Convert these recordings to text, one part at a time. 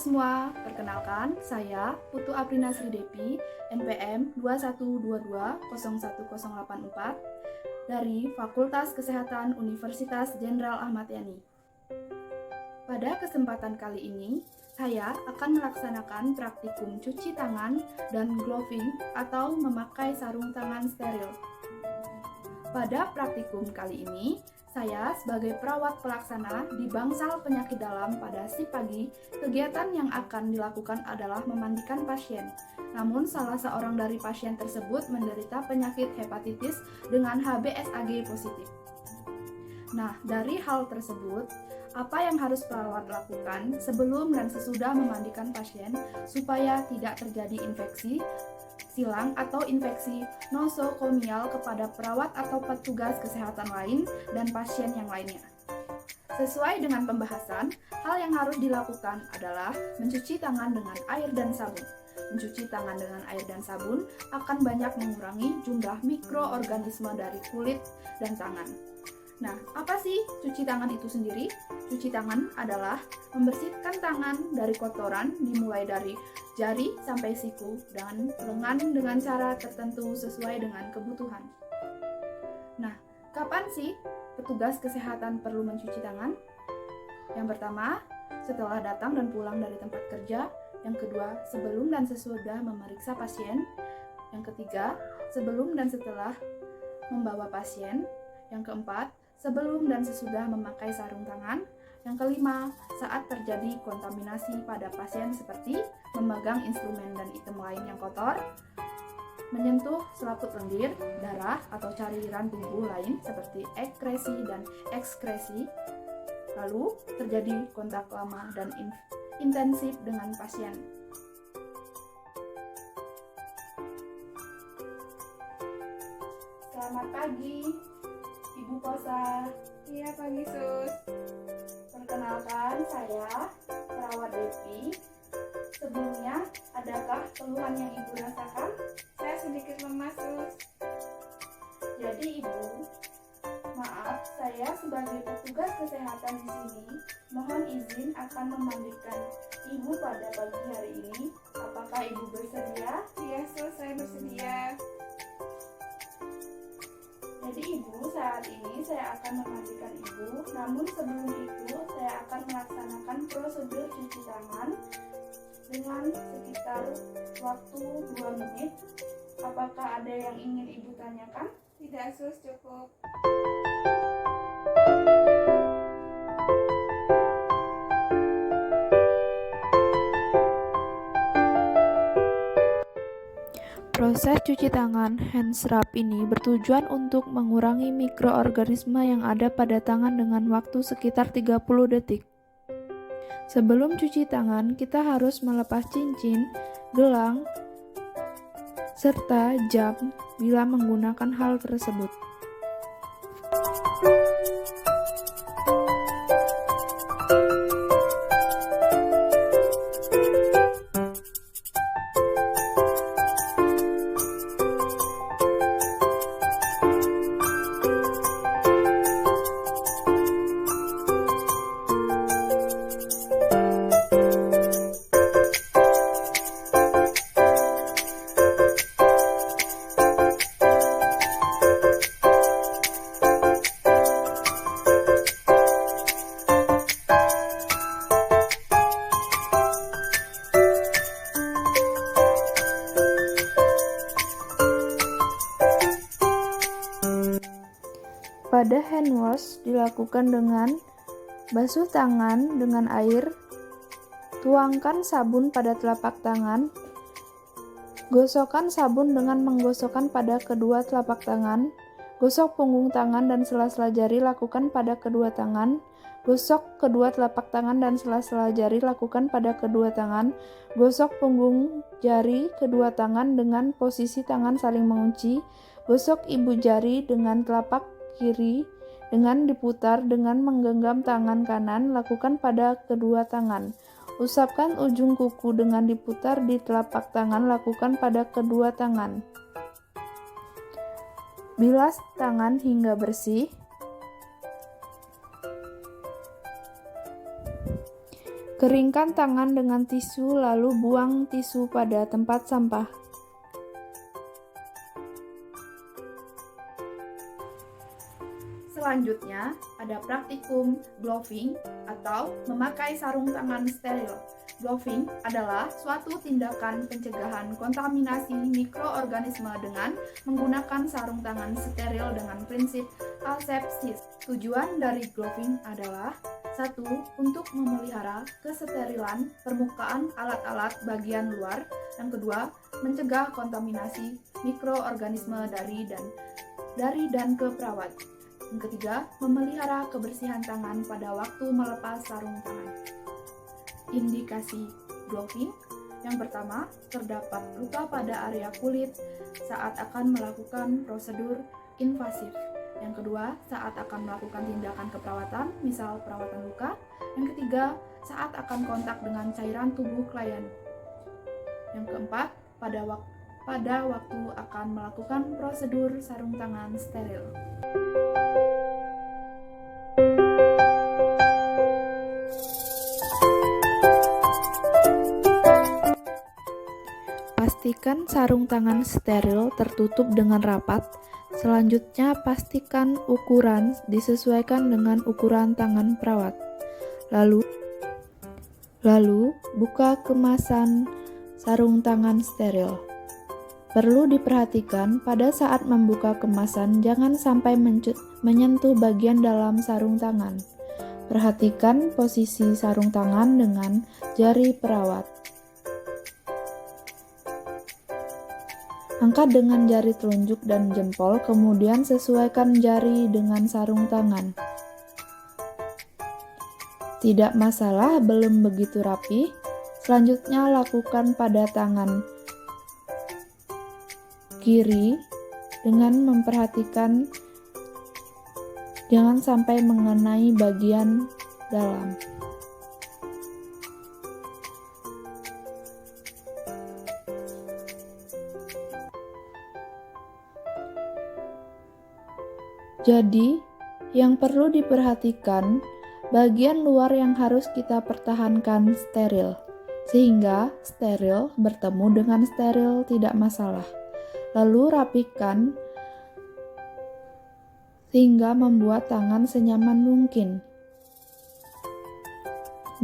semua, perkenalkan saya Putu Aprina Sri Depi, NPM 21220184 dari Fakultas Kesehatan Universitas Jenderal Ahmad Yani. Pada kesempatan kali ini, saya akan melaksanakan praktikum cuci tangan dan gloving atau memakai sarung tangan steril. Pada praktikum kali ini, saya sebagai perawat pelaksana di Bangsal Penyakit Dalam pada shift pagi, kegiatan yang akan dilakukan adalah memandikan pasien. Namun salah seorang dari pasien tersebut menderita penyakit hepatitis dengan HBsAg positif. Nah, dari hal tersebut, apa yang harus perawat lakukan sebelum dan sesudah memandikan pasien supaya tidak terjadi infeksi silang atau infeksi nosokomial kepada perawat atau petugas kesehatan lain dan pasien yang lainnya. Sesuai dengan pembahasan, hal yang harus dilakukan adalah mencuci tangan dengan air dan sabun. Mencuci tangan dengan air dan sabun akan banyak mengurangi jumlah mikroorganisme dari kulit dan tangan. Nah, apa sih cuci tangan itu sendiri? Cuci tangan adalah membersihkan tangan dari kotoran dimulai dari jari sampai siku dan lengan dengan cara tertentu sesuai dengan kebutuhan. Nah, kapan sih petugas kesehatan perlu mencuci tangan? Yang pertama, setelah datang dan pulang dari tempat kerja. Yang kedua, sebelum dan sesudah memeriksa pasien. Yang ketiga, sebelum dan setelah membawa pasien. Yang keempat, sebelum dan sesudah memakai sarung tangan. Yang kelima, saat terjadi kontaminasi pada pasien seperti memegang instrumen dan item lain yang kotor, menyentuh selaput lendir, darah, atau cairan tubuh lain seperti ekresi dan ekskresi, lalu terjadi kontak lama dan intensif dengan pasien. Selamat pagi, Ibu Kosa. Iya, pagi Sus. Perkenalkan, saya perawat Depi. Sebelumnya, adakah keluhan yang Ibu rasakan? Saya sedikit lemas Sus. Jadi Ibu, maaf, saya sebagai petugas kesehatan di sini mohon izin akan memandikan Ibu pada pagi hari ini. Apakah Ibu bersedia? Iya Sus, saya bersedia. Jadi Ibu, saat ini saya akan memandikan Ibu. Namun sebelum itu, saya akan melaksanakan prosedur cuci tangan dengan sekitar waktu 2 menit. Apakah ada yang ingin Ibu tanyakan? Tidak Sus, cukup. Proses cuci tangan hand scrub ini bertujuan untuk mengurangi mikroorganisme yang ada pada tangan dengan waktu sekitar 30 detik. Sebelum cuci tangan, kita harus melepas cincin, gelang, serta jam bila menggunakan hal tersebut. Pada hand wash dilakukan dengan basuh tangan dengan air, tuangkan sabun pada telapak tangan, gosokkan sabun dengan menggosokkan pada kedua telapak tangan, gosok punggung tangan dan sela-sela jari lakukan pada kedua tangan, gosok kedua telapak tangan dan sela-sela jari lakukan pada kedua tangan, gosok punggung jari kedua tangan dengan posisi tangan saling mengunci, gosok ibu jari dengan telapak kiri dengan diputar dengan menggenggam tangan kanan lakukan pada kedua tangan. Usapkan ujung kuku dengan diputar di telapak tangan lakukan pada kedua tangan. Bilas tangan hingga bersih. Keringkan tangan dengan tisu lalu buang tisu pada tempat sampah. Selanjutnya, ada praktikum gloving atau memakai sarung tangan steril. Gloving adalah suatu tindakan pencegahan kontaminasi mikroorganisme dengan menggunakan sarung tangan steril dengan prinsip asepsis. Tujuan dari gloving adalah: 1. Untuk memelihara kesterilan permukaan alat-alat bagian luar. Yang kedua, mencegah kontaminasi mikroorganisme dari dan ke perawat. Yang ketiga, memelihara kebersihan tangan pada waktu melepas sarung tangan. Indikasi gloving: yang pertama, terdapat luka pada area kulit saat akan melakukan prosedur invasif. Yang kedua, saat akan melakukan tindakan keperawatan, misal perawatan luka. Yang ketiga, saat akan kontak dengan cairan tubuh klien. Yang keempat, pada waktu akan melakukan prosedur sarung tangan steril. Pastikan sarung tangan steril tertutup dengan rapat. Selanjutnya, pastikan ukuran disesuaikan dengan ukuran tangan perawat. Lalu buka kemasan sarung tangan steril. Perlu diperhatikan pada saat membuka kemasan jangan sampai menyentuh bagian dalam sarung tangan. Perhatikan posisi sarung tangan dengan jari perawat. Angkat dengan jari telunjuk dan jempol, kemudian sesuaikan jari dengan sarung tangan. Tidak masalah belum begitu rapi. Selanjutnya lakukan pada tangan kiri dengan memperhatikan jangan sampai mengenai bagian dalam. Jadi, yang perlu diperhatikan, bagian luar yang harus kita pertahankan steril, sehingga steril bertemu dengan steril tidak masalah. Lalu rapikan sehingga membuat tangan senyaman mungkin.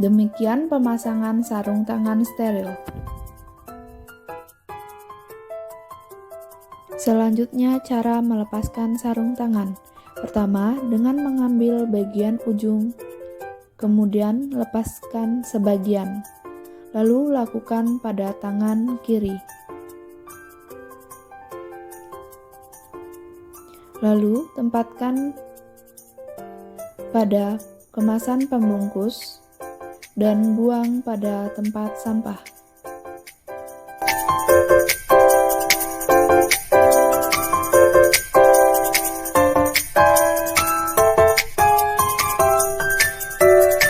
Demikian pemasangan sarung tangan steril. Selanjutnya, cara melepaskan sarung tangan. Pertama, dengan mengambil bagian ujung, kemudian lepaskan sebagian. Lalu lakukan pada tangan kiri. Lalu tempatkan pada kemasan pembungkus dan buang pada tempat sampah.